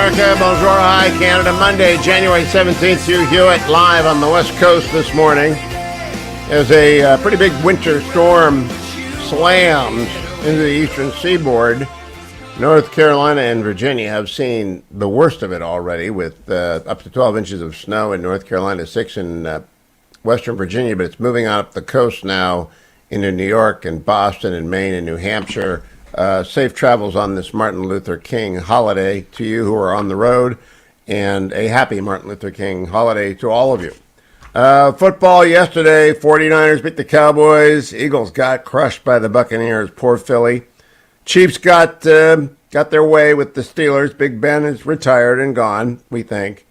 America, bonjour, hi, Canada. Monday, January 17th, Hugh Hewitt live on the West Coast this morning. As a pretty big winter storm slams into the eastern seaboard, North Carolina and Virginia have seen the worst of it already, with up to 12 inches of snow in North Carolina, 6 in western Virginia, but it's moving on up the coast now into New York and Boston and Maine and New Hampshire. Safe travels on this Martin Luther King holiday to you who are on the road, and a happy Martin Luther King holiday to all of you. Football yesterday, 49ers beat the Cowboys. Eagles got crushed by the Buccaneers. Poor Philly. Chiefs got their way with the Steelers. Big Ben is retired and gone, we think.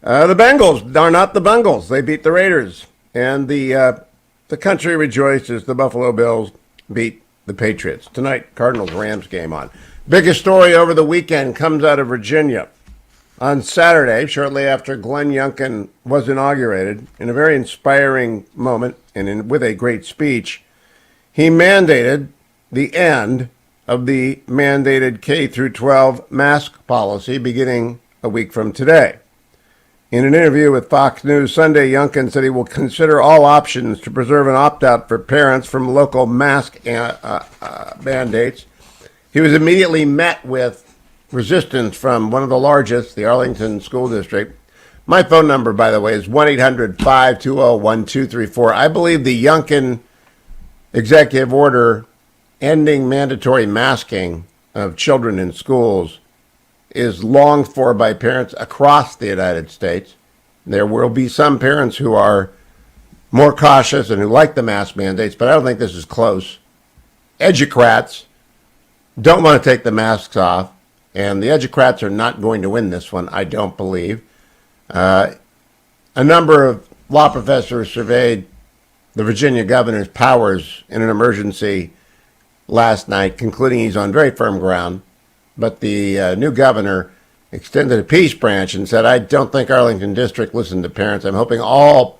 The Bengals are not the Bengals. They beat the Raiders. And the country rejoiced as the Buffalo Bills beat the Patriots. Tonight, Cardinals-Rams game on. Biggest story over the weekend comes out of Virginia. On Saturday, shortly after Glenn Youngkin was inaugurated, in a very inspiring moment and with a great speech, he mandated the end of the mandated K-12 mask policy beginning a week from today. In an interview with Fox News Sunday, Youngkin said he will consider all options to preserve an opt-out for parents from local mask mandates. He was immediately met with resistance from one of the largest, the Arlington School District. My phone number, by the way, is 1-800-520-1234. I believe the Youngkin executive order ending mandatory masking of children in schools is longed for by parents across the United States. There will be some parents who are more cautious and who like the mask mandates, but I don't think this is close. Educrats don't want to take the masks off, and the educrats are not going to win this one, I don't believe. A number of law professors surveyed the Virginia governor's powers in an emergency last night, concluding he's on very firm ground. But the new governor extended a peace branch and said, I don't think Arlington District listened to parents. I'm hoping all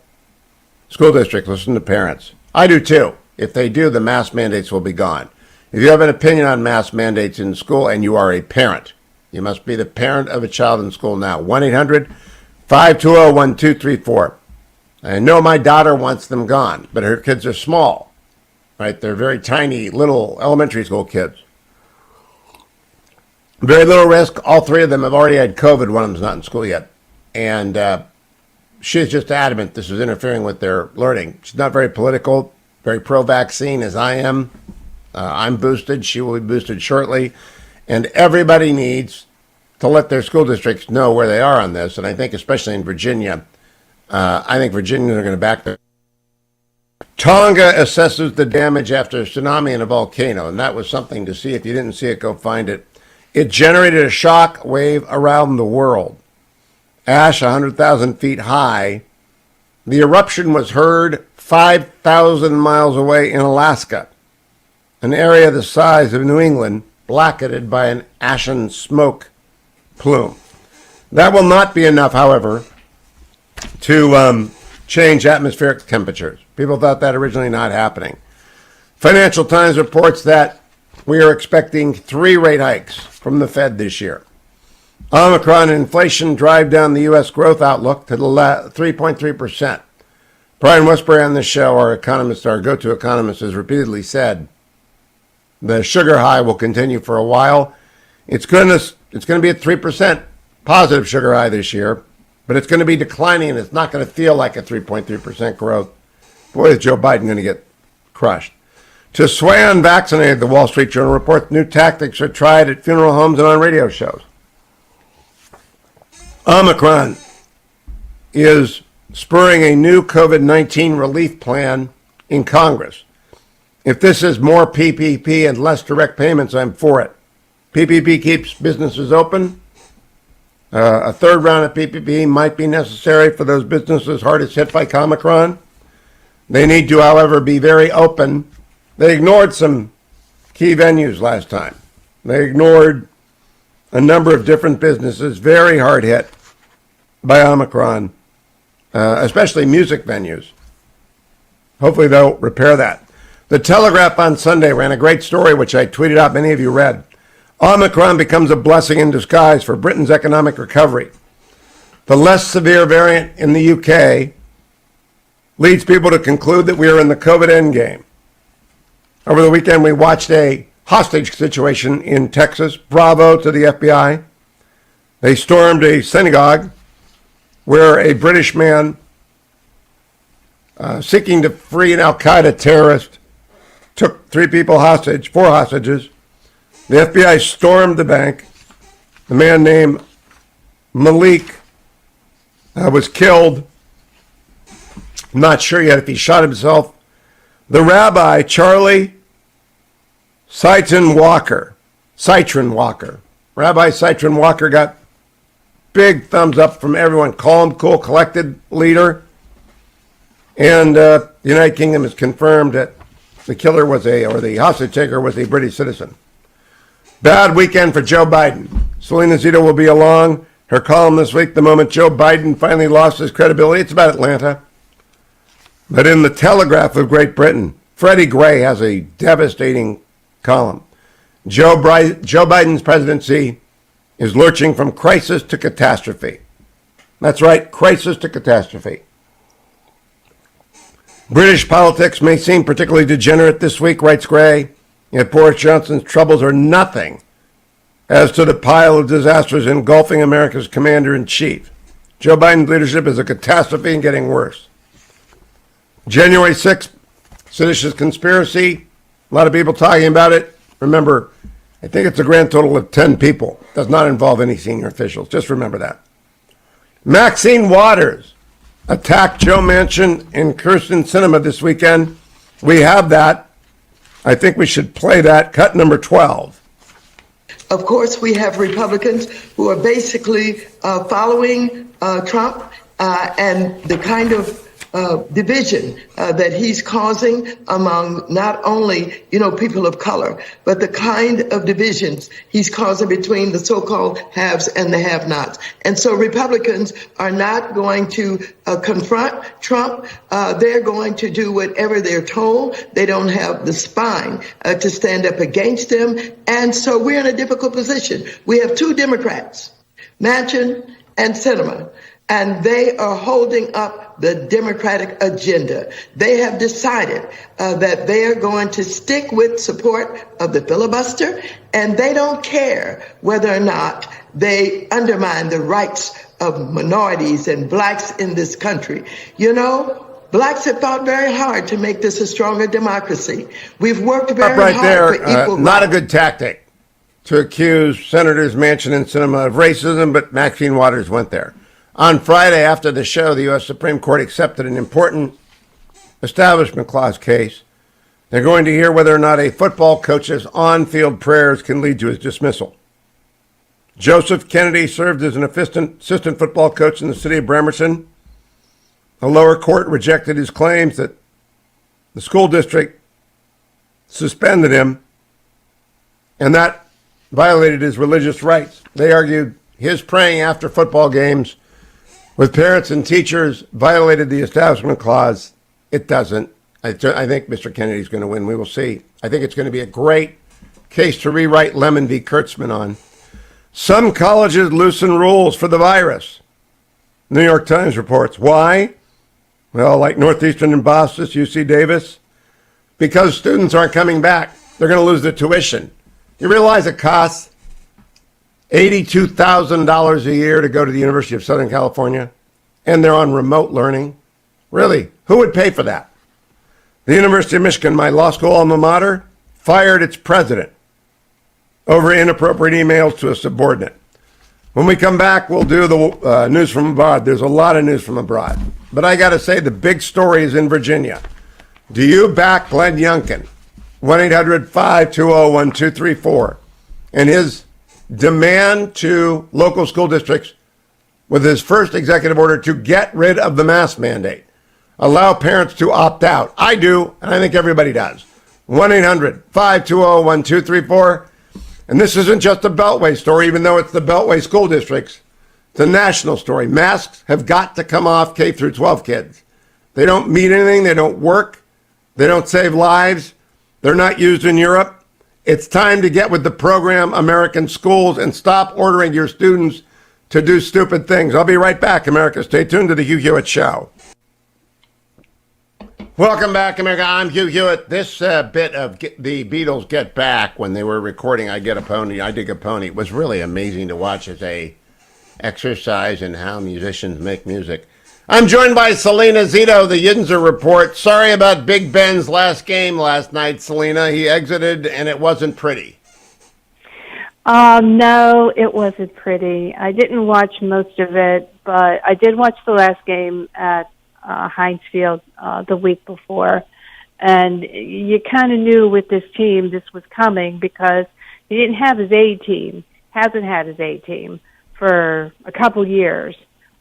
school districts listen to parents. I do too. If they do, the mask mandates will be gone. If you have an opinion on mask mandates in school and you are a parent, you must be the parent of a child in school now. 1-800-520-1234. I know my daughter wants them gone, but her kids are small, right? They're very tiny, little elementary school kids. Very little risk. All three of them have already had COVID. One of them's not in school yet. And she's just adamant this is interfering with their learning. She's not very political, very pro-vaccine as I am. I'm boosted. She will be boosted shortly. And everybody needs to let their school districts know where they are on this. And I think especially in Virginia, I think Virginians are going to back them. Tonga assesses the damage after a tsunami and a volcano. And that was something to see. If you didn't see it, go find it. It generated a shock wave around the world. Ash 100,000 feet high. The eruption was heard 5,000 miles away in Alaska, an area the size of New England, blackened by an ashen smoke plume. That will not be enough, however, to change atmospheric temperatures. People thought that originally not happening. Financial Times reports that we are expecting 3 rate hikes from the Fed this year. Omicron and inflation drive down the U.S. growth outlook to 3.3%. Brian Westbury on this show, our go-to economist, has repeatedly said the sugar high will continue for a while. It's going to be at 3% positive sugar high this year, but it's going to be declining, and it's not going to feel like a 3.3% growth. Boy, is Joe Biden going to get crushed. To sway unvaccinated, the Wall Street Journal reports new tactics are tried at funeral homes and on radio shows. Omicron is spurring a new COVID-19 relief plan in Congress. If this is more PPP and less direct payments, I'm for it. PPP keeps businesses open. A third round of PPP might be necessary for those businesses hardest hit by Omicron. They need to, however, be very open. They ignored some key venues last time. They ignored a number of different businesses very hard hit by Omicron, especially music venues. Hopefully they'll repair that. The Telegraph on Sunday ran a great story, which I tweeted out. Many of you read. Omicron becomes a blessing in disguise for Britain's economic recovery. The less severe variant in the UK leads people to conclude that we are in the COVID endgame. Over the weekend, we watched a hostage situation in Texas. Bravo to the FBI. They stormed a synagogue where a British man seeking to free an al-Qaeda terrorist took 4 hostages. The FBI stormed the bank. The man named Malik was killed. I'm not sure yet if he shot himself. The rabbi, Charlie Citron Walker. Rabbi Citron Walker got big thumbs up from everyone. Calm, cool, collected leader. And the United Kingdom has confirmed that the killer the hostage taker was a British citizen. Bad weekend for Joe Biden. Salena Zito will be along. Her column this week, the moment Joe Biden finally lost his credibility. It's about Atlanta. But in the Telegraph of Great Britain, Freddie Gray has a devastating column. Joe Biden's presidency is lurching from crisis to catastrophe. That's right, crisis to catastrophe. British politics may seem particularly degenerate this week, writes Gray, yet Boris Johnson's troubles are nothing as to the pile of disasters engulfing America's commander-in-chief. Joe Biden's leadership is a catastrophe and getting worse. January 6th, seditious conspiracy. A lot of people talking about it. Remember, I think it's a grand total of 10 people. Does not involve any senior officials. Just remember that. Maxine Waters attacked Joe Manchin in Kirsten Cinema this weekend. We have that. I think we should play that. Cut number 12. Of course, we have Republicans who are basically following Trump and the kind of division that he's causing among not only, people of color, but the kind of divisions he's causing between the so-called haves and the have-nots. And so Republicans are not going to confront Trump. They're going to do whatever they're told. They don't have the spine to stand up against him. And so we're in a difficult position. We have 2 Democrats, Manchin and Sinema, and they are holding up the Democratic agenda. They have decided that they are going to stick with support of the filibuster, and they don't care whether or not they undermine the rights of minorities and blacks in this country. Blacks have fought very hard to make this a stronger democracy. We've worked very hard for equal rights. Not a good tactic to accuse Senators Manchin and Sinema of racism, but Maxine Waters went there. On Friday, after the show, the U.S. Supreme Court accepted an important Establishment Clause case. They're going to hear whether or not a football coach's on-field prayers can lead to his dismissal. Joseph Kennedy served as an assistant football coach in the city of Bremerton. A lower court rejected his claims that the school district suspended him, and that violated his religious rights. They argued his praying after football games with parents and teachers violated the Establishment Clause. It doesn't. I think Mr. Kennedy's going to win. We will see. I think it's going to be a great case to rewrite Lemon v. Kurtzman on. Some colleges loosen rules for the virus. New York Times reports. Why? Well, like Northeastern and Boston, UC Davis, because students aren't coming back. They're going to lose their tuition. You realize it costs $82,000 a year to go to the University of Southern California, and they're on remote learning? Really? Who would pay for that? The University of Michigan, my law school alma mater, fired its president over inappropriate emails to a subordinate. When we come back, we'll do the news from abroad. There's a lot of news from abroad. But I got to say, the big story is in Virginia. Do you back Glenn Youngkin? 1-800-520-1234. And his demand to local school districts with his first executive order to get rid of the mask mandate. Allow parents to opt out. I do, and I think everybody does. 1-800-520-1234. And this isn't just a Beltway story, even though it's the Beltway school districts. It's a national story. Masks have got to come off K through 12 kids. They don't mean anything. They don't work. They don't save lives. They're not used in Europe. It's time to get with the program, American schools, and stop ordering your students to do stupid things. I'll be right back, America. Stay tuned to the Hugh Hewitt Show. Welcome back, America. I'm Hugh Hewitt. This bit of the Beatles Get Back, when they were recording I Get a Pony, I Dig a Pony, was really amazing to watch as a exercise in how musicians make music. I'm joined by Salena Zito, the Yinzer Report. Sorry about Big Ben's last game last night, Salena. He exited, and it wasn't pretty. No, it wasn't pretty. I didn't watch most of it, but I did watch the last game at Heinz Field the week before. And you kind of knew with this team this was coming because he didn't have his A-team, hasn't had his A-team for a couple years.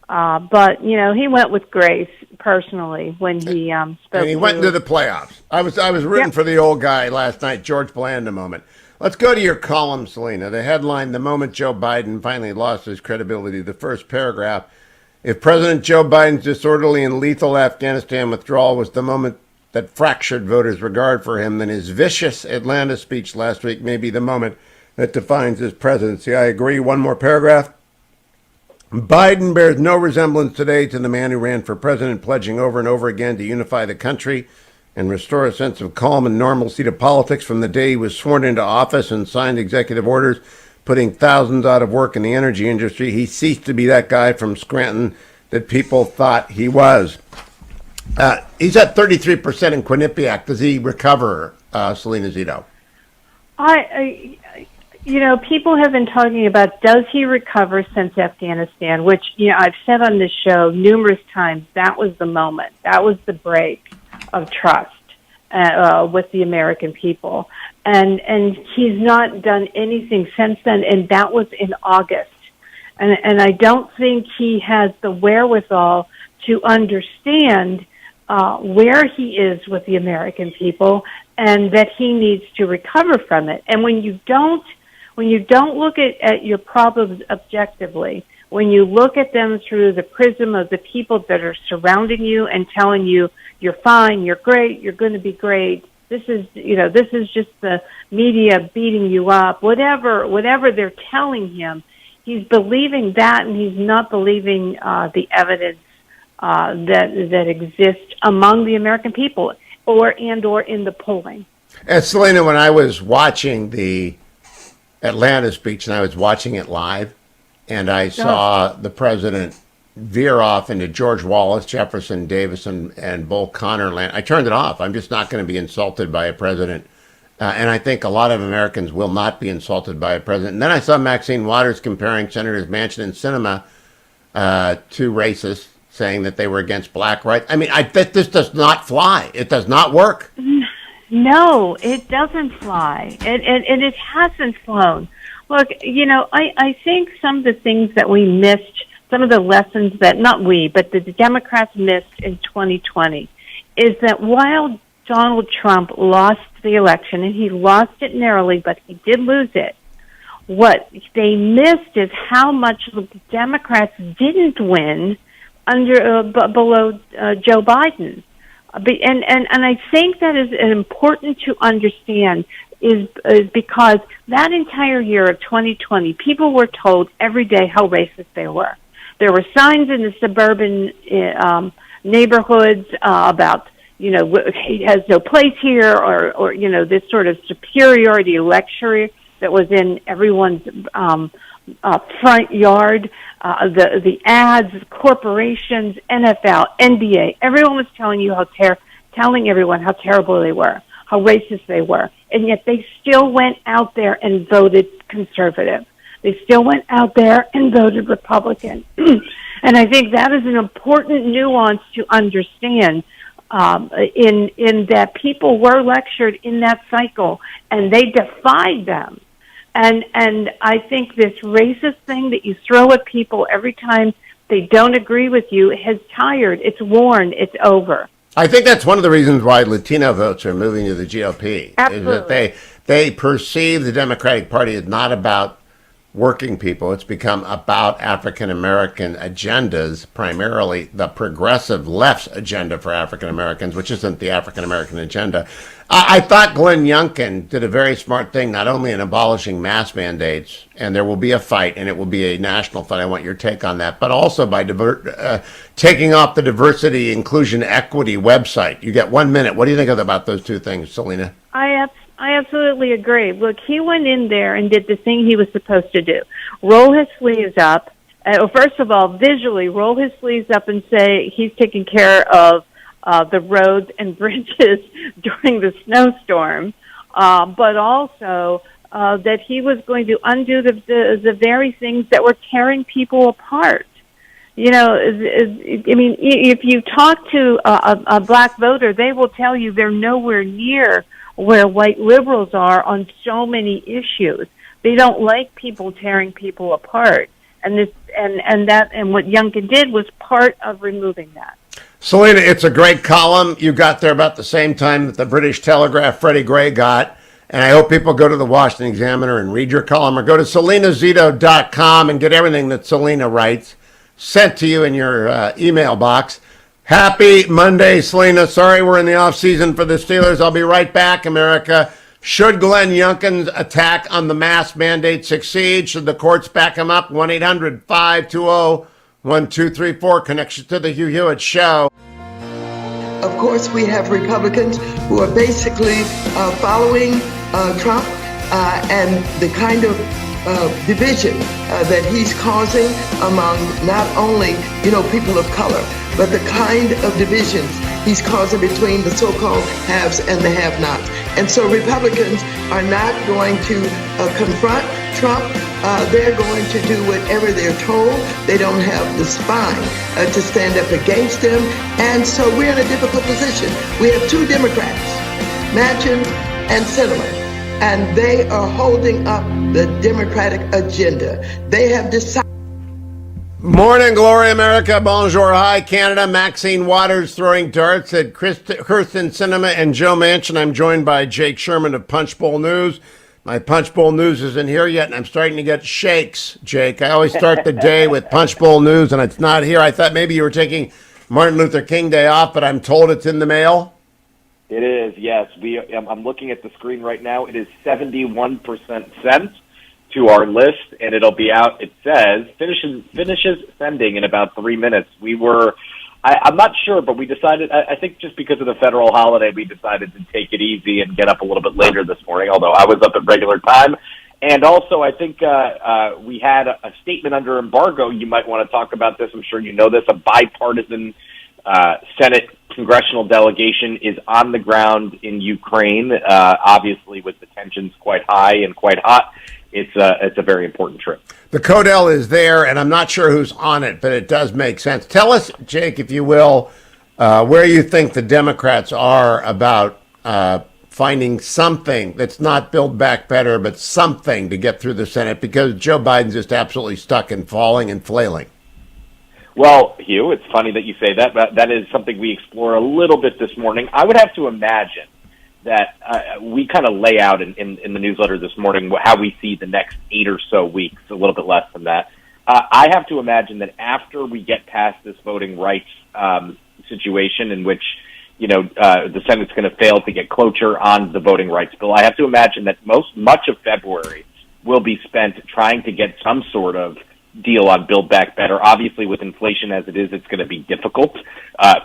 But, you know, he went with grace personally when he spoke. And he went into the playoffs. I was rooting for the old guy last night, George Bland, a moment. Let's go to your column, Salena. The headline, the moment Joe Biden finally lost his credibility. The first paragraph, if President Joe Biden's disorderly and lethal Afghanistan withdrawal was the moment that fractured voters' regard for him, then his vicious Atlanta speech last week may be the moment that defines his presidency. I agree. One more paragraph. Biden bears no resemblance today to the man who ran for president, pledging over and over again to unify the country and restore a sense of calm and normalcy to politics from the day he was sworn into office and signed executive orders, putting thousands out of work in the energy industry. He ceased to be that guy from Scranton that people thought he was. He's at 33% in Quinnipiac. Does he recover, Salena Zito? You know, people have been talking about, does he recover since Afghanistan, which, you know, I've said on this show numerous times, that was the moment. That was the break of trust with the American people. And he's not done anything since then, and that was in August. And I don't think he has the wherewithal to understand where he is with the American people and that he needs to recover from it. And when you don't look at your problems objectively, when you look at them through the prism of the people that are surrounding you and telling you you're fine, you're great, you're going to be great, this is just the media beating you up, whatever they're telling him, he's believing that, and he's not believing the evidence that exists among the American people or in the polling. And Salena, when I was watching the Atlanta speech, and I was watching it live, and I saw the president veer off into George Wallace, Jefferson Davis, and Bull Connor land. I turned it off. I'm just not going to be insulted by a president. And I think a lot of Americans will not be insulted by a president. And then I saw Maxine Waters comparing Senators Manchin and Sinema to racists, saying that they were against black rights. I mean, this does not fly. It does not work. No, it doesn't fly. And it hasn't flown. Look, you know, I think some of the things that we missed, some of the lessons that, not we, but the Democrats missed in 2020, is that while Donald Trump lost the election, and he lost it narrowly, but he did lose it, what they missed is how much the Democrats didn't win below Joe Biden. And I think that is important to understand is because that entire year of 2020, people were told every day how racist they were. There were signs in the suburban neighborhoods about, you know, he has no place here, or you know, this sort of superiority lecture that was in everyone's front yard. The ads, corporations, NFL, NBA, everyone was telling everyone how terrible they were, how racist they were, and yet they still went out there and voted conservative. They still went out there and voted Republican. And I think that is an important nuance to understand in that people were lectured in that cycle, and they defied them. And I think this racist thing that you throw at people every time they don't agree with you has tired. It's worn. It's over. I think that's one of the reasons why Latino votes are moving to the GOP. Absolutely. Is that they perceive the Democratic Party as not about working people. It's become about African American agendas, primarily the progressive left's agenda for African Americans, which isn't the African American agenda. I thought Glenn Youngkin did a very smart thing, not only in abolishing mask mandates, and there will be a fight, and it will be a national fight. I want your take on that, but also by taking off the diversity, inclusion, equity website. You get 1 minute. What do you think about those two things, Salena? I absolutely agree. Look, he went in there and did the thing he was supposed to do. Roll his sleeves up. First of all, visually, roll his sleeves up and say he's taking care of the roads and bridges during the snowstorm, but also that he was going to undo the very things that were tearing people apart. You know, I mean, if you talk to a black voter, they will tell you they're nowhere near where white liberals are on so many issues. They don't like people tearing people apart, and what Youngkin did was part of removing that. Salena, it's a great column. You got there about the same time that the British Telegraph Freddie Gray got, and I hope people go to the Washington Examiner and read your column, or go to selenazito.com and get everything that Salena writes sent to you in your email box. Happy Monday, Salena. Sorry we're in the off season for the Steelers. I'll be right back, America. Should Glenn Youngkin's attack on the mask mandate succeed? Should the courts back him up? 1-800-520-1234. Connection to the Hugh Hewitt Show. Of course, we have Republicans who are basically following Trump and the kind of division that he's causing among not only, people of color, but the kind of divisions he's causing between the so-called haves and the have-nots. And so Republicans are not going to confront Trump. They're going to do whatever they're told. They don't have the spine to stand up against him. And so we're in a difficult position. We have two Democrats, Manchin and Sinema, and they are holding up the Democratic agenda. They have decided. Morning, Glory America. Bonjour. Hi, Canada. Maxine Waters throwing darts at Kyrsten Sinema and Joe Manchin. I'm joined by Jake Sherman of Punchbowl News. My Punchbowl News isn't here yet, and I'm starting to get shakes, Jake. I always start the day with Punchbowl News, and it's not here. I thought maybe you were taking Martin Luther King Day off, but I'm told it's in the mail. It is, yes. I'm looking at the screen right now. It is 71% sent to our list, and it'll be out. It says finishes sending in about 3 minutes. I'm not sure, but we decided, I think just because of the federal holiday, we decided to take it easy and get up a little bit later this morning, although I was up at regular time. And also, I think we had a statement under embargo. You might want to talk about this. I'm sure you know this. A bipartisan Senate congressional delegation is on the ground in Ukraine, obviously with the tensions quite high and quite hot. It's a very important trip. The Codel is there, and I'm not sure who's on it, but it does make sense. Tell us, Jake, if you will, where you think the Democrats are about finding something that's not Build Back Better, but something to get through the Senate, because Joe Biden's just absolutely stuck and falling and flailing. Well, Hugh, it's funny that you say that, but that is something we explore a little bit this morning. I would have to imagine that we kind of lay out in the newsletter this morning how we see the next 8 or so weeks, a little bit less than that. I have to imagine that after we get past this voting rights situation in which, the Senate's going to fail to get cloture on the voting rights bill, I have to imagine that much of February will be spent trying to get some sort of deal on Build Back Better. Obviously, with inflation as it is, it's going to be difficult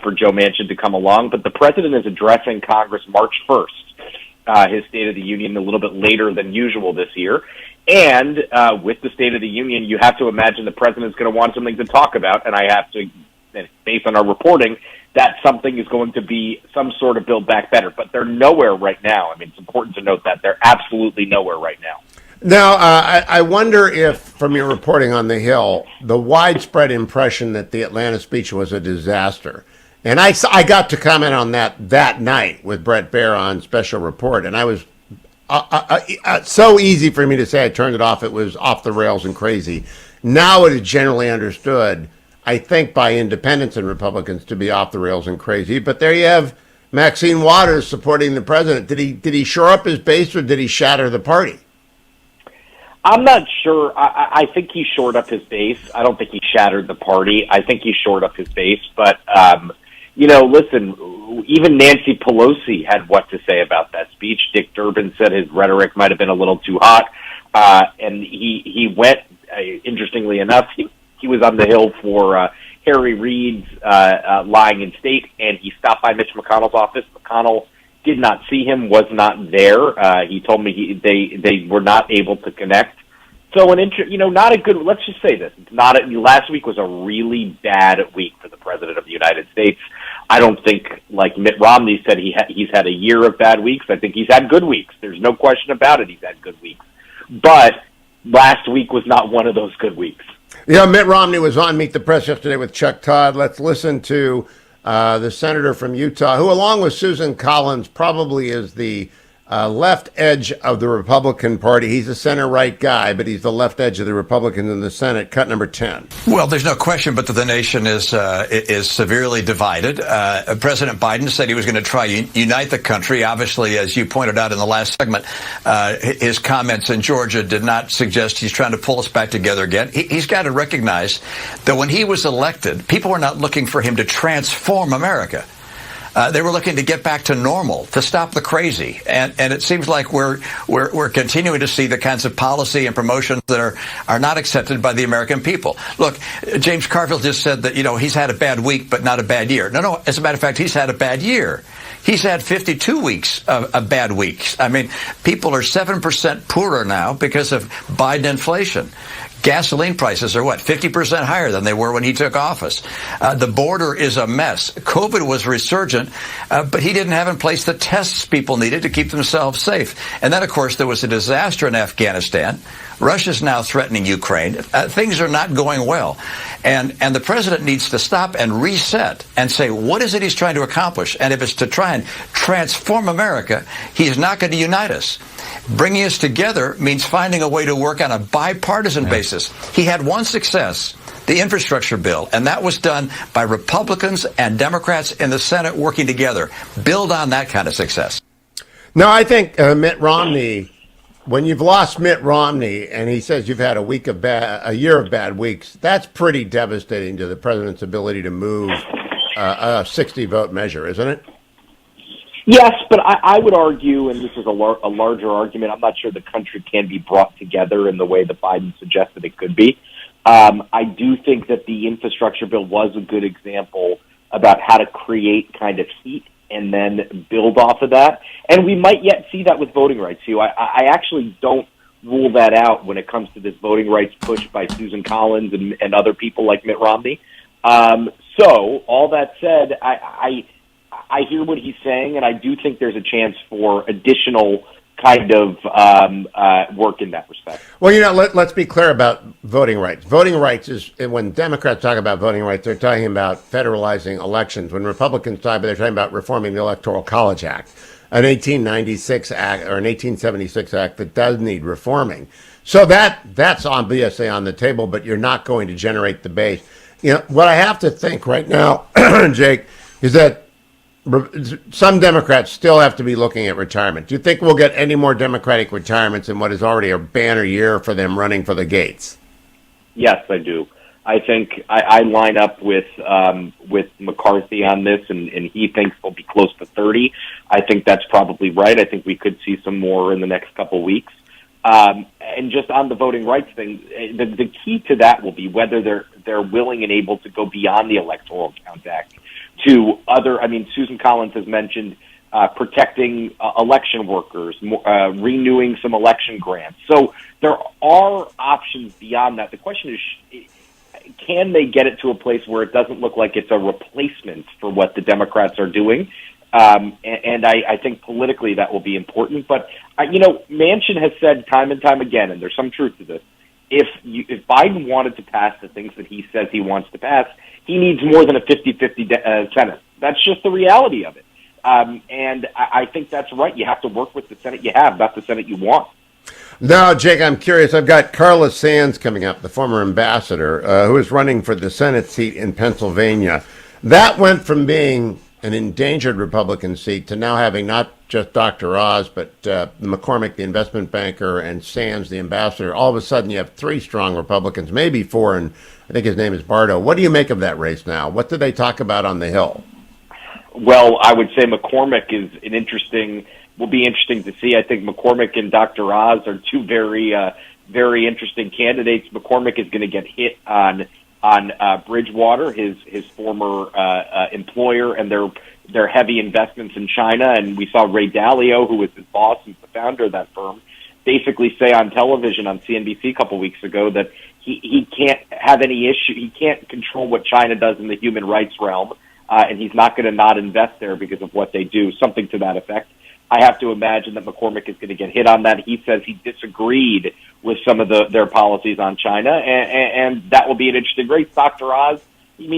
for Joe Manchin to come along. But the president is addressing Congress March 1st, his State of the Union a little bit later than usual this year. And with the State of the Union, you have to imagine the president's going to want something to talk about. And I have to, based on our reporting, that something is going to be some sort of Build Back Better. But they're nowhere right now. I mean, it's important to note that. They're absolutely nowhere right now. Now, I wonder if, from your reporting on the Hill, the widespread impression that the Atlanta speech was a disaster, and I got to comment on that night with Brett Baer on Special Report, and I was so easy for me to say I turned it off. It was off the rails and crazy. Now it is generally understood, I think, by independents and Republicans to be off the rails and crazy. But there you have Maxine Waters supporting the president. Did he shore up his base, or did he shatter the party? I'm not sure. I think he shored up his base. I don't think he shattered the party. I think he shored up his base. But, listen, even Nancy Pelosi had what to say about that speech. Dick Durbin said his rhetoric might have been a little too hot. And he went, interestingly enough, he was on the Hill for Harry Reid's lying in state, and he stopped by Mitch McConnell's office. McConnell did not see him, was not there. He told me they were not able to connect. So not a good. Let's just say this: last week was a really bad week for the President of the United States. I don't think, like Mitt Romney said, he's had a year of bad weeks. I think he's had good weeks. There's no question about it. He's had good weeks, but last week was not one of those good weeks. Yeah, Mitt Romney was on Meet the Press yesterday with Chuck Todd. Let's listen to the senator from Utah, who, along with Susan Collins, probably is the left edge of the Republican Party. He's a center-right guy, but he's the left edge of the Republicans in the Senate. Cut number 10. Well, there's no question but that the nation is severely divided. President Biden said he was going to try unite the country. Obviously, as you pointed out in the last segment, his comments in Georgia did not suggest he's trying to pull us back together again. He's got to recognize that when he was elected, people were not looking for him to transform America. They were looking to get back to normal, to stop the crazy, and it seems like we're continuing to see the kinds of policy and promotions that are not accepted by the American people. Look, James Carville just said that he's had a bad week, but not a bad year. No. As a matter of fact, he's had a bad year. He's had 52 weeks of bad weeks. I mean, people are 7% poorer now because of Biden inflation. Gasoline prices are 50% higher than they were when he took office. The border is a mess. COVID was resurgent, but he didn't have in place the tests people needed to keep themselves safe. And then, of course, there was a disaster in Afghanistan. Russia's now threatening Ukraine. Things are not going well. And the president needs to stop and reset and say, what is it he's trying to accomplish? And if it's to try and transform America, he's not going to unite us. Bringing us together means finding a way to work on a bipartisan basis. He had one success, the infrastructure bill, and that was done by Republicans and Democrats in the Senate working together. Build on that kind of success. No, I think Mitt Romney, when you've lost Mitt Romney and he says you've had a year of bad weeks, that's pretty devastating to the president's ability to move a 60-vote measure, isn't it? Yes, but I would argue, and this is a larger argument, I'm not sure the country can be brought together in the way that Biden suggested it could be. I do think that the infrastructure bill was a good example about how to create kind of heat and then build off of that. And we might yet see that with voting rights, Hugh. I actually don't rule that out when it comes to this voting rights push by Susan Collins and other people like Mitt Romney. So, all that said, I hear what he's saying, and I do think there's a chance for additional kind of work in that respect. Well, let's be clear about voting rights. Voting rights is, when Democrats talk about voting rights, they're talking about federalizing elections. When Republicans talk, they're talking about reforming the Electoral College Act, an 1896 act or an 1876 act that does need reforming. So that's obviously on the table, but you're not going to generate the base. What I have to think right now, Jake, is that some Democrats still have to be looking at retirement. Do you think we'll get any more Democratic retirements in what is already a banner year for them running for the gates? Yes, I do. I think I line up with McCarthy on this, and he thinks they'll be close to 30. I think that's probably right. I think we could see some more in the next couple weeks. And just on the voting rights thing, the key to that will be whether they're willing and able to go beyond the Electoral Count Act to other. I mean, Susan Collins has mentioned protecting election workers, renewing some election grants. So there are options beyond that. The question is, can they get it to a place where it doesn't look like it's a replacement for what the Democrats are doing? And I think politically that will be important. But, Manchin has said time and time again, and there's some truth to this, if Biden wanted to pass the things that he says he wants to pass, he needs more than a 50-50 Senate. That's just the reality of it. And I think that's right. You have to work with the Senate you have, not the Senate you want. Now, Jake, I'm curious. I've got Carla Sands coming up, the former ambassador, who is running for the Senate seat in Pennsylvania. That went from being an endangered Republican seat to now having not just Dr. Oz, but McCormick, the investment banker, and Sands, the ambassador. All of a sudden, you have three strong Republicans, maybe four, and I think his name is Bardo. What do you make of that race now? What did they talk about on the Hill? Well, I would say McCormick will be interesting to see. I think McCormick and Dr. Oz are two very interesting candidates. McCormick is going to get hit on Bridgewater, his former employer, and their heavy investments in China. And we saw Ray Dalio, who was his boss and the founder of that firm, basically say on television on CNBC a couple weeks ago that he can't have any issue. He can't control what China does in the human rights realm, and he's not going to not invest there because of what they do, something to that effect. I have to imagine that McCormick is going to get hit on that. He says he disagreed with some of their policies on China, and that will be an interesting race. Dr. Oz,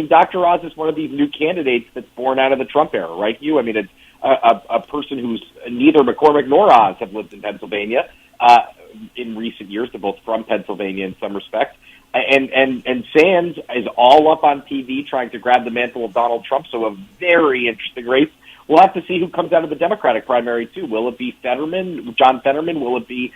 Dr. Oz is one of these new candidates that's born out of the Trump era, right, Hugh? I mean, it's a person who's neither McCormick nor Oz have lived in Pennsylvania in recent years. They're both from Pennsylvania in some respects. And Sands is all up on TV trying to grab the mantle of Donald Trump, so a very interesting race. We'll have to see who comes out of the Democratic primary, too. Will it be John Fetterman? Will it be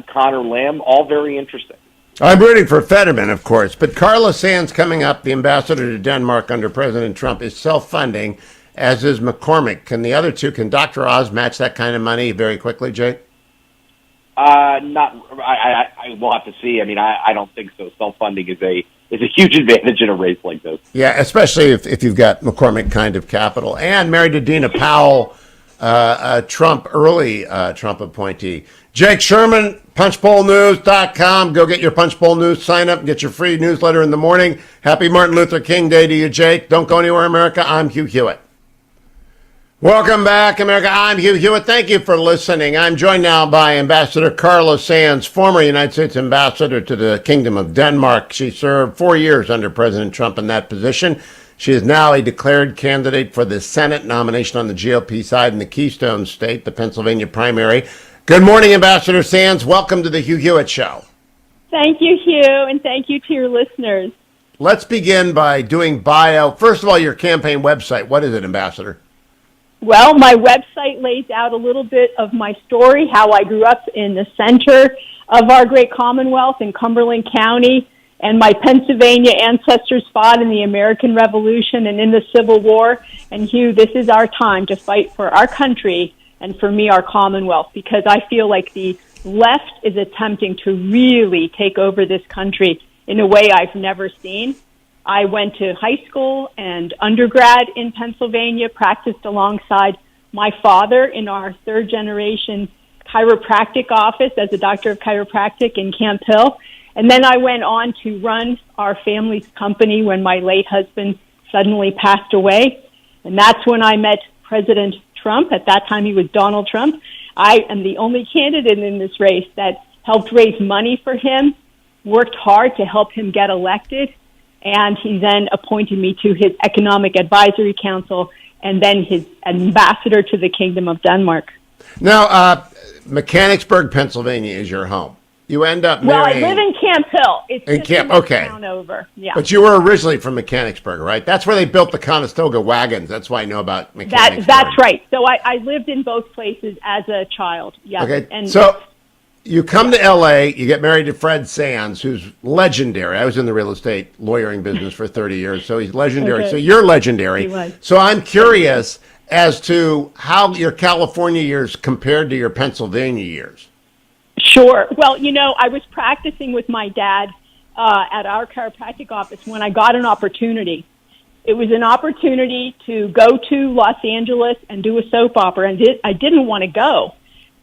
Connor Lamb? All very interesting. I'm rooting for Fetterman, of course, but Carla Sands coming up, the ambassador to Denmark under President Trump, is self-funding, as is McCormick. Can Dr. Oz match that kind of money very quickly, Jake? I will have to see. I mean, I don't think so. Self-funding is a huge advantage in a race like this. Yeah, especially if you've got McCormick kind of capital. And married to Dina Powell, early Trump appointee. Jake Sherman, punchbowlnews.com. Go get your Punchbowl News sign up and get your free newsletter in the morning. Happy Martin Luther King Day to you, Jake. Don't go anywhere, America. I'm Hugh Hewitt. Welcome back, America. I'm Hugh Hewitt. Thank you for listening. I'm joined now by Ambassador Carla Sands, former United States ambassador to the Kingdom of Denmark. She served 4 years under President Trump in that position. She is now a declared candidate for the Senate nomination on the GOP side in the Keystone State, the Pennsylvania primary. Good morning, Ambassador Sands. Welcome to the Hugh Hewitt Show. Thank you, Hugh, and thank you to your listeners. Let's begin by doing bio. First of all, your campaign website. What is it, Ambassador? Well, my website lays out a little bit of my story, how I grew up in the center of our great Commonwealth in Cumberland County, and my Pennsylvania ancestors fought in the American Revolution and in the Civil War. And Hugh, this is our time to fight for our country and for me, our Commonwealth, because I feel like the left is attempting to really take over this country in a way I've never seen. I went to high school and undergrad in Pennsylvania, practiced alongside my father in our third generation chiropractic office as a doctor of chiropractic in Camp Hill. And then I went on to run our family's company when my late husband suddenly passed away. And that's when I met President Trump. At that time, he was Donald Trump. I am the only candidate in this race that helped raise money for him, worked hard to help him get elected, and he then appointed me to his Economic Advisory Council and then his ambassador to the Kingdom of Denmark. Now, Mechanicsburg, Pennsylvania is your home. You end up marrying... Well, I live in Camp Hill. It's in just Camp, the next okay. town over. Yeah. But you were originally from Mechanicsburg, right? That's where they built the Conestoga wagons. That's why I know about Mechanicsburg. That's right. So I lived in both places as a child. Yeah. Okay. And so you come to L.A., you get married to Fred Sands, who's legendary. I was in the real estate lawyering business for 30 years, so he's legendary. Okay. So you're legendary. He was. So I'm curious as to how your California years compared to your Pennsylvania years. Sure. Well, I was practicing with my dad at our chiropractic office when I got an opportunity. It was an opportunity to go to Los Angeles and do a soap opera, and I didn't want to go,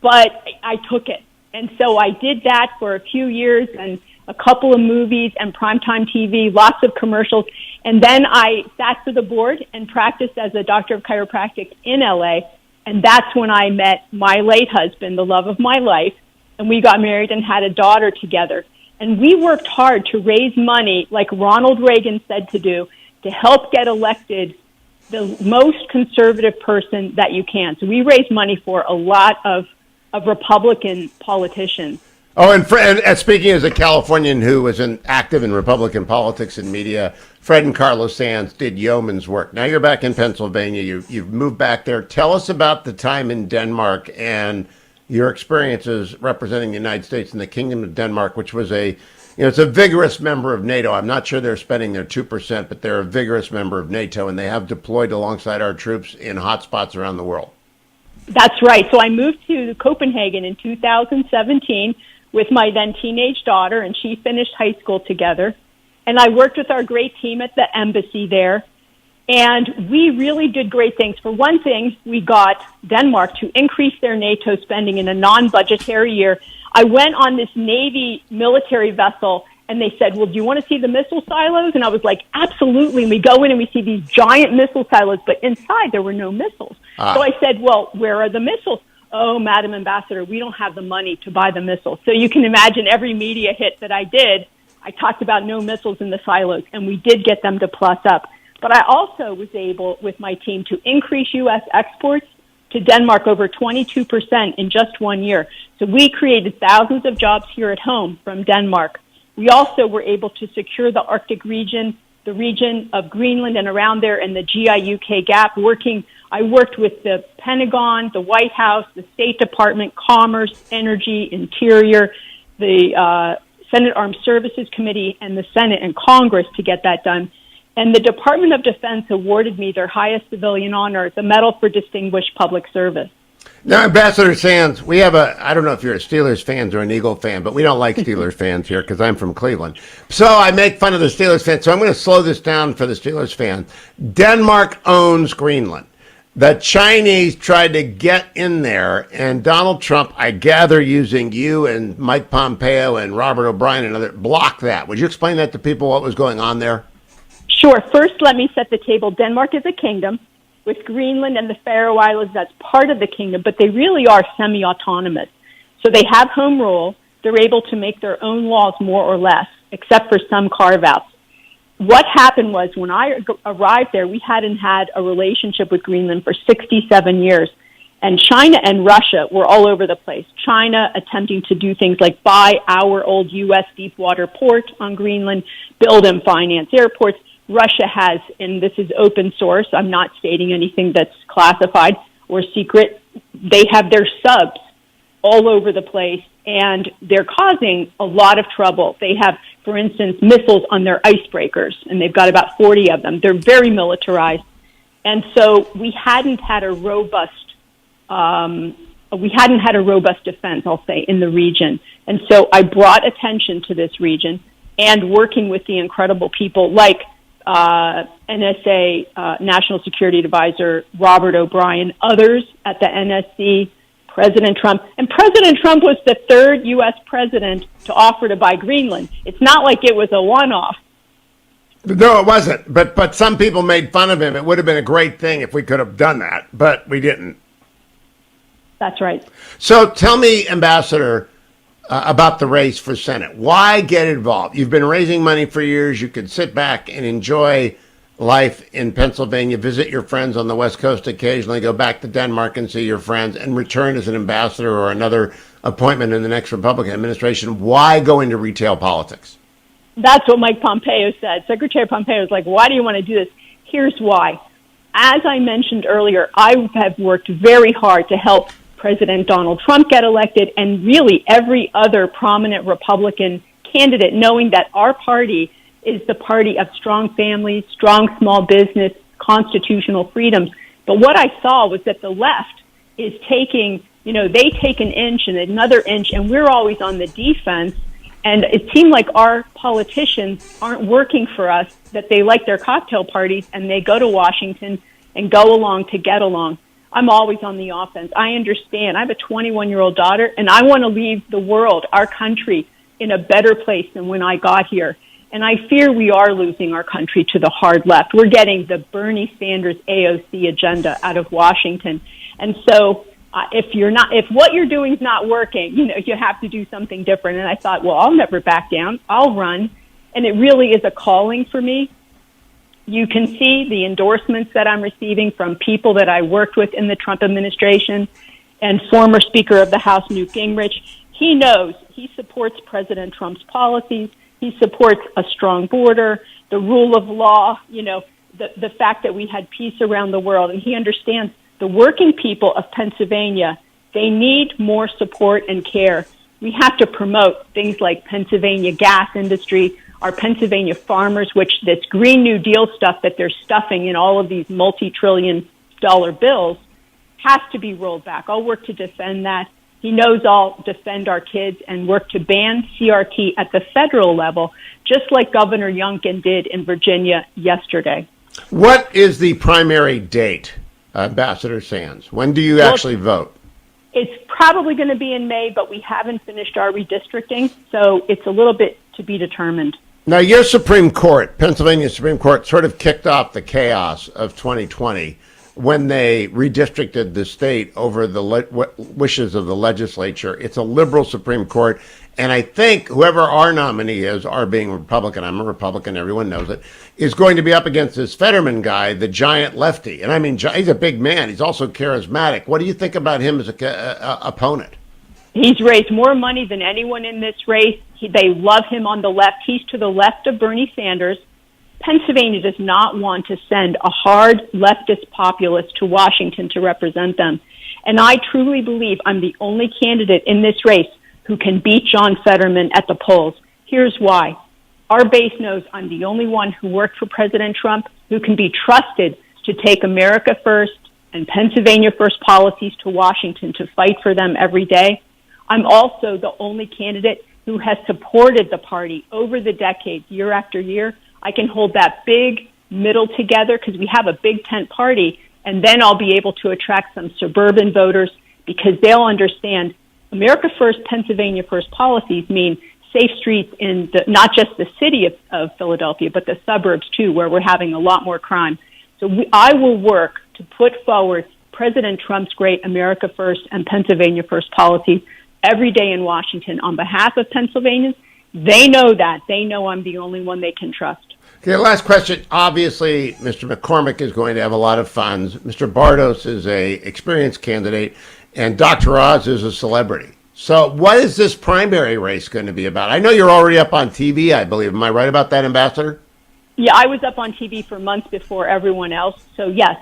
but I took it. And so I did that for a few years and a couple of movies and primetime TV, lots of commercials. And then I sat for the board and practiced as a doctor of chiropractic in LA. And that's when I met my late husband, the love of my life. And we got married and had a daughter together. And we worked hard to raise money, like Ronald Reagan said to do, to help get elected the most conservative person that you can. So we raised money for a lot of Republican politicians. Oh, and speaking as a Californian who was active in Republican politics and media, Fred and Carla Sands did yeoman's work. Now you're back in Pennsylvania. You've moved back there. Tell us about the time in Denmark and your experiences representing the United States in the Kingdom of Denmark, which was it's a vigorous member of NATO. I'm not sure they're spending their 2%, but they're a vigorous member of NATO, and they have deployed alongside our troops in hotspots around the world. That's right. So I moved to Copenhagen in 2017 with my then teenage daughter, and she finished high school together. And I worked with our great team at the embassy there. And we really did great things. For one thing, we got Denmark to increase their NATO spending in a non-budgetary year. I went on this Navy military vessel, and they said, well, do you want to see the missile silos? And I was like, absolutely. And we go in and we see these giant missile silos, but inside there were no missiles. So I said, well, where are the missiles? Oh, Madam Ambassador, we don't have the money to buy the missiles. So you can imagine every media hit that I did, I talked about no missiles in the silos, and we did get them to plus up. But I also was able, with my team, to increase U.S. exports to Denmark over 22% in just 1 year. So we created thousands of jobs here at home from Denmark. We also were able to secure the Arctic region, the region of Greenland and around there, and the GI-UK gap. I worked with the Pentagon, the White House, the State Department, Commerce, Energy, Interior, the Senate Armed Services Committee, and the Senate and Congress to get that done. And the Department of Defense awarded me their highest civilian honor, the Medal for Distinguished Public Service. Now, Ambassador Sands, we have I don't know if you're a Steelers fan or an Eagle fan, but we don't like Steelers fans here because I'm from Cleveland. So I make fun of the Steelers fans. So I'm going to slow this down for the Steelers fans. Denmark owns Greenland. The Chinese tried to get in there, and Donald Trump, I gather, using you and Mike Pompeo and Robert O'Brien and others, blocked that. Would you explain that to people, what was going on there? Sure. First, let me set the table. Denmark is a kingdom with Greenland and the Faroe Islands. That's part of the kingdom, but they really are semi-autonomous. So they have home rule. They're able to make their own laws more or less, except for some carve-outs. What happened was when I arrived there, we hadn't had a relationship with Greenland for 67 years. And China and Russia were all over the place. China attempting to do things like buy our old U.S. deepwater port on Greenland, build and finance airports. Russia has, and this is open source, I'm not stating anything that's classified or secret, they have their subs all over the place, and they're causing a lot of trouble. They have, for instance, missiles on their icebreakers, and they've got about 40 of them. They're very militarized. And so we hadn't had a robust defense, I'll say, in the region. And so I brought attention to this region, and working with the incredible people like NSA National Security Advisor Robert O'Brien, others at the NSC, President Trump. And President Trump was the third U.S. president to offer to buy Greenland. It's not like it was a one-off. No, it wasn't. But some people made fun of him. It would have been a great thing if we could have done that, but we didn't. That's right. So tell me, Ambassador, about the race for Senate. Why get involved? You've been raising money for years. You could sit back and enjoy life in Pennsylvania, visit your friends on the West Coast occasionally, go back to Denmark and see your friends, and return as an ambassador or another appointment in the next Republican administration. Why go into retail politics? That's what Mike Pompeo said. Secretary Pompeo was like, why do you want to do this? Here's why. As I mentioned earlier, I have worked very hard to help President Donald Trump get elected, and really every other prominent Republican candidate, knowing that our party is the party of strong families, strong small business, constitutional freedoms. But what I saw was that the left is taking, they take an inch and another inch, and we're always on the defense. And it seemed like our politicians aren't working for us, that they like their cocktail parties and they go to Washington and go along to get along. I'm always on the offense. I understand. I have a 21-year-old daughter, and I want to leave the world, our country, in a better place than when I got here. And I fear we are losing our country to the hard left. We're getting the Bernie Sanders AOC agenda out of Washington. And so if what you're doing is not working, you have to do something different. And I thought, well, I'll never back down. I'll run. And it really is a calling for me. You can see the endorsements that I'm receiving from people that I worked with in the Trump administration and former Speaker of the House, Newt Gingrich. He knows he supports President Trump's policies. He supports a strong border, the rule of law, the fact that we had peace around the world. And he understands the working people of Pennsylvania, they need more support and care. We have to promote things like Pennsylvania gas industry, our Pennsylvania farmers, which this Green New Deal stuff that they're stuffing in all of these multi-trillion-dollar bills has to be rolled back. I'll work to defend that. He knows I'll defend our kids and work to ban CRT at the federal level, just like Governor Youngkin did in Virginia yesterday. What is the primary date, Ambassador Sands? When do you actually vote? It's probably going to be in May, but we haven't finished our redistricting, so it's a little bit to be determined. Now, your Supreme Court, Pennsylvania Supreme Court, sort of kicked off the chaos of 2020 when they redistricted the state over the wishes of the legislature. It's a liberal Supreme Court, and I think whoever our nominee is, our being Republican, I'm a Republican, everyone knows it, is going to be up against this Fetterman guy, the giant lefty. And I mean, he's a big man. He's also charismatic. What do you think about him as a opponent? He's raised more money than anyone in this race. They love him on the left. He's to the left of Bernie Sanders. Pennsylvania does not want to send a hard leftist populist to Washington to represent them. And I truly believe I'm the only candidate in this race who can beat John Fetterman at the polls. Here's why. Our base knows I'm the only one who worked for President Trump who can be trusted to take America First and Pennsylvania First policies to Washington to fight for them every day. I'm also the only candidate who has supported the party over the decades, year after year. I can hold that big middle together because we have a big tent party, and then I'll be able to attract some suburban voters because they'll understand America First, Pennsylvania First policies mean safe streets in not just the city of Philadelphia, but the suburbs too, where we're having a lot more crime. So I will work to put forward President Trump's great America First and Pennsylvania First policies every day in Washington on behalf of Pennsylvanians. They know that. They know I'm the only one they can trust. Okay, last question. Obviously, Mr. McCormick is going to have a lot of funds. Mr. Bardos is a experienced candidate, and Dr. Oz is a celebrity. So what is this primary race going to be about? I know you're already up on TV, I believe. Am I right about that, Ambassador? Yeah, I was up on TV for months before everyone else. So, yes,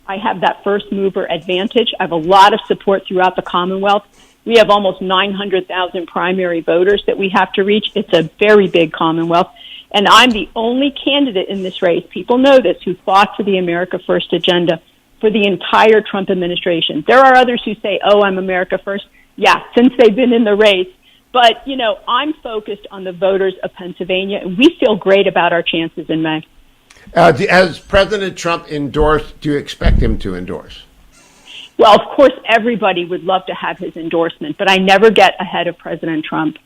I have that first mover advantage. I have a lot of support throughout the Commonwealth. We have almost 900,000 primary voters that we have to reach. It's a very big Commonwealth. And I'm the only candidate in this race, people know this, who fought for the America First agenda for the entire Trump administration. There are others who say, oh, I'm America First. Yeah, since they've been in the race. But, I'm focused on the voters of Pennsylvania, and we feel great about our chances in May. Has President Trump endorsed, do you expect him to endorse? Well, of course, everybody would love to have his endorsement, but I never get ahead of President Trump.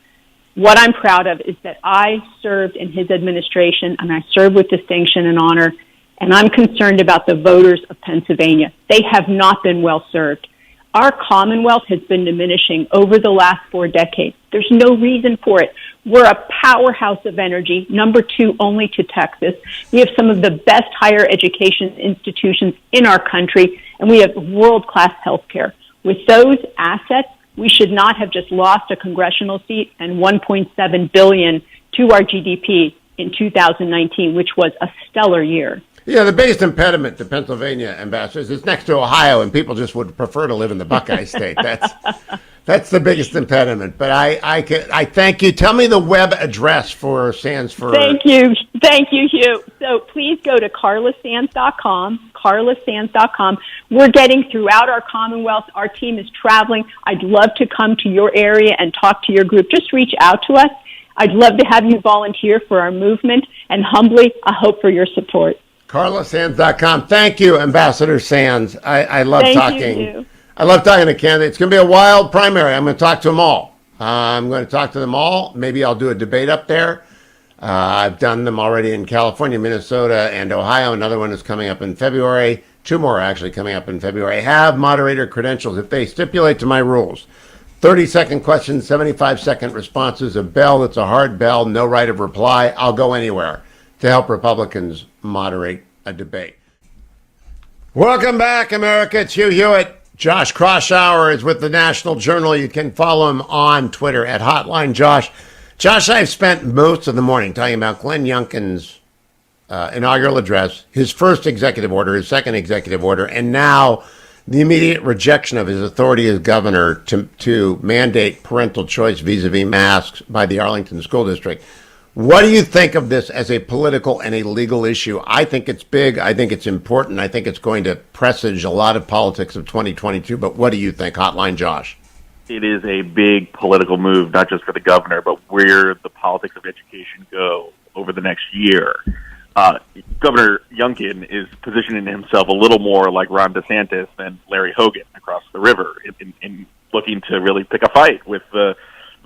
What I'm proud of is that I served in his administration, and I served with distinction and honor, and I'm concerned about the voters of Pennsylvania. They have not been well served. Our Commonwealth has been diminishing over the last 4 decades. There's no reason for it. We're a powerhouse of energy, number 2 only to Texas. We have some of the best higher education institutions in our country, and we have world-class health care. With those assets, we should not have just lost a congressional seat and $1.7 billion to our GDP in 2019, which was a stellar year. Yeah, the biggest impediment to Pennsylvania, Ambassador, is it's next to Ohio, and people just would prefer to live in the Buckeye State. That's the biggest impediment. But I thank you. Tell me the web address for Sands for. Thank you, Hugh. So please go to carlasands.com. carlasands.com. We're getting throughout our Commonwealth. Our team is traveling. I'd love to come to your area and talk to your group. Just reach out to us. I'd love to have you volunteer for our movement, and humbly, I hope for your support. carlasands.com. Thank you, Ambassador Sands. I love talking. You. I love talking to candidates. It's going to be a wild primary. I'm going to talk to them all. I'm going to talk to them all. Maybe I'll do a debate up there. I've done them already in California, Minnesota, and Ohio. Another one is coming up in February. 2 more actually coming up in February. I have moderator credentials. If they stipulate to my rules, 30-second questions, 75-second responses, a bell that's a hard bell, no right of reply, I'll go anywhere to help Republicans moderate a debate. Welcome back, America. It's Hugh Hewitt. Josh Kraushaar is with the National Journal. You can follow him on Twitter at Hotline Josh. Josh, I've spent most of the morning talking about Glenn Youngkin's inaugural address, his first executive order, his second executive order, and now the immediate rejection of his authority as governor to mandate parental choice vis-a-vis masks by the Arlington School District. What do you think of this as a political and a legal issue? I think it's big. I think it's important. I think it's going to presage a lot of politics of 2022. But what do you think? Hotline Josh. It is a big political move, not just for the governor, but where the politics of education go over the next year. Governor Youngkin is positioning himself a little more like Ron DeSantis than Larry Hogan across the river in looking to really pick a fight with the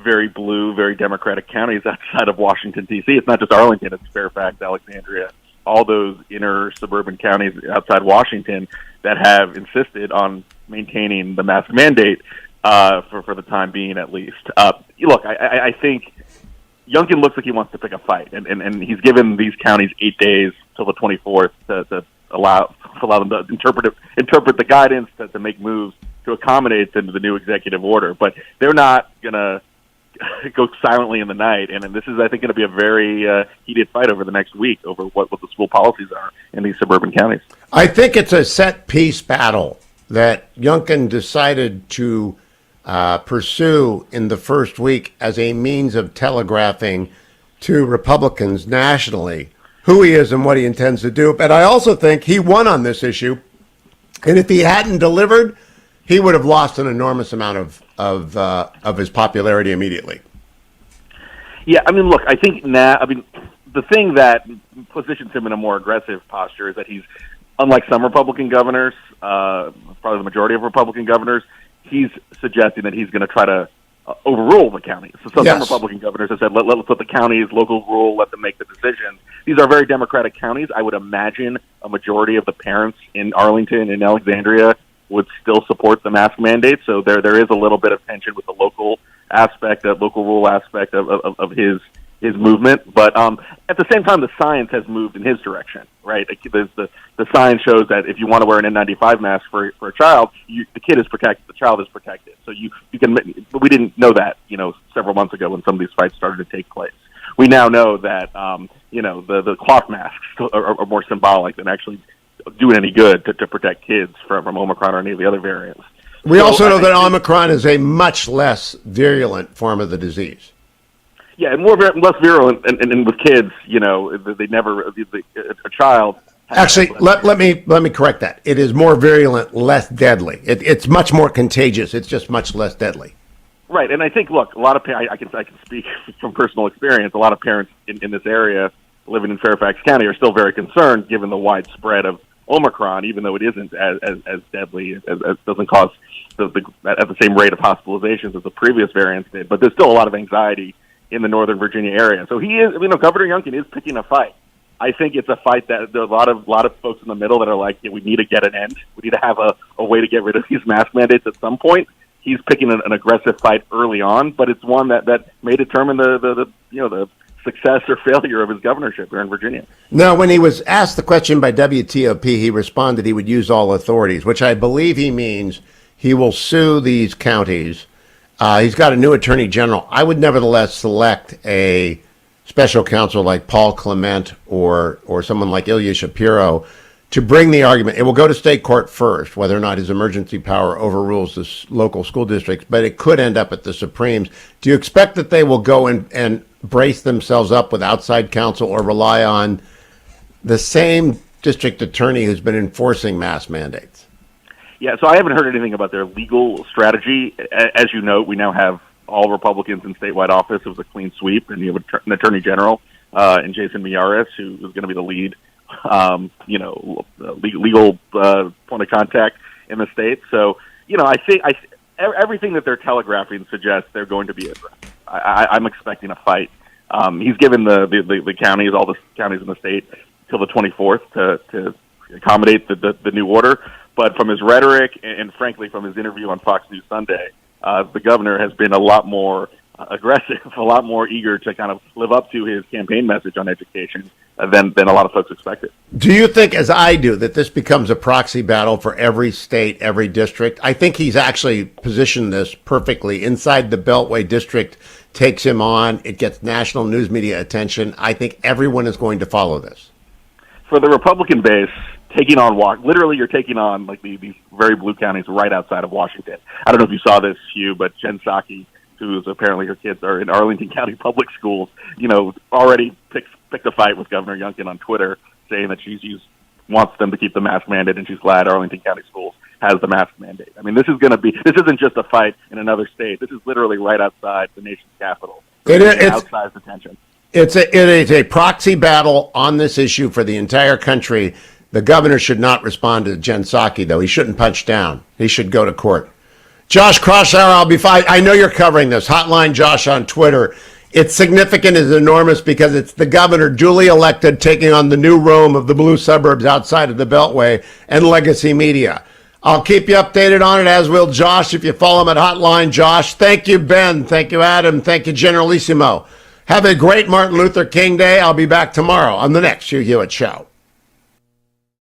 very blue, very Democratic counties outside of Washington, D.C. It's not just Arlington, it's Fairfax, Alexandria, all those inner suburban counties outside Washington that have insisted on maintaining the mask mandate for the time being, at least. Look, I think Youngkin looks like he wants to pick a fight, and he's given these counties 8 days till the 24th to allow them to interpret the guidance, to make moves to accommodate the new executive order. But they're not going to go silently in the night, and this is, I think, going to be a very heated fight over the next week over what the school policies are in these suburban counties. I think it's a set-piece battle that Youngkin decided to pursue in the first week as a means of telegraphing to Republicans nationally who he is and what he intends to do. But I also think he won on this issue, and if he hadn't delivered, he would have lost an enormous amount of his popularity immediately. Yeah, I mean, look, I think now, the thing that positions him in a more aggressive posture is that he's, unlike some Republican governors, probably the majority of Republican governors, he's suggesting that he's going to try to overrule the counties. So some Republican governors have said, let's let the counties, local rule, let them make the decisions. These are very Democratic counties. I would imagine a majority of the parents in Arlington and Alexandria would still support the mask mandate. So there is a little bit of tension with the local aspect, local rule aspect of his movement. But at the same time, the science has moved in his direction, right? The science shows that if you want to wear an N95 mask for a child, the kid is protected, the child is protected. So you can, but we didn't know that, several months ago when some of these fights started to take place. We now know that, the cloth masks are more symbolic than actually doing any good to protect kids from Omicron or any of the other variants. We also know that Omicron is a much less virulent form of the disease. Yeah, and less virulent, and with kids, they never a child. Actually, let me correct that. It is more virulent, less deadly. It's much more contagious. It's just much less deadly. Right, and I think, look, a lot of I can speak from personal experience. A lot of parents in this area living in Fairfax County are still very concerned, given the widespread of Omicron, even though it isn't as deadly, as doesn't cause at the same rate of hospitalizations as the previous variants did. But there's still a lot of anxiety in the Northern Virginia area. So he is, Governor Youngkin is picking a fight. I think it's a fight that there are a lot of folks in the middle that are like, we need to get an end. We need to have a way to get rid of these mask mandates at some point. He's picking an aggressive fight early on, but it's one that may determine the success or failure of his governorship here in Virginia. Now, when he was asked the question by WTOP, he responded he would use all authorities, which I believe he means he will sue these counties. He's got a new attorney general. I would nevertheless select a special counsel like Paul Clement or someone like Ilya Shapiro to bring the argument. It will go to state court first, whether or not his emergency power overrules the local school districts, but it could end up at the Supremes. Do you expect that they will go and brace themselves up with outside counsel or rely on the same district attorney who's been enforcing mask mandates? Yeah, so I haven't heard anything about their legal strategy. As you know, we now have all Republicans in statewide office. It was a clean sweep, and you have an attorney general in Jason Miyares, who is going to be the lead, legal point of contact in the state. So, I think everything that they're telegraphing suggests they're going to be aggressive. I'm expecting a fight. He's given the counties, all the counties in the state, till the 24th to accommodate the new order. But from his rhetoric and frankly from his interview on Fox News Sunday, the governor has been a lot more aggressive, a lot more eager to kind of live up to his campaign message on education than a lot of folks expected. Do you think, as I do, that this becomes a proxy battle for every state, every district? I think he's actually positioned this perfectly. Inside the Beltway district takes him on. It gets national news media attention. I think everyone is going to follow this. For the Republican base, taking on literally you're taking on like these very blue counties right outside of Washington. I don't know if you saw this, Hugh, but Jen Psaki, who's apparently her kids are in Arlington County public schools, already picked a fight with Governor Youngkin on Twitter, saying that she wants them to keep the mask mandate, and she's glad Arlington County Schools has the mask mandate. I mean, this isn't just a fight in another state. This is literally right outside the nation's capital. It's outsized attention. It is a proxy battle on this issue for the entire country. The governor should not respond to Jen Psaki, though. He shouldn't punch down. He should go to court. Josh Kraushaar, I know you're covering this. Hotline Josh on Twitter. It's significant, it's enormous, because it's the governor duly elected taking on the new Rome of the blue suburbs outside of the Beltway and legacy media. I'll keep you updated on it, as will Josh, if you follow him at Hotline Josh. Thank you, Ben. Thank you, Adam. Thank you, Generalissimo. Have a great Martin Luther King Day. I'll be back tomorrow on the next Hugh Hewitt Show.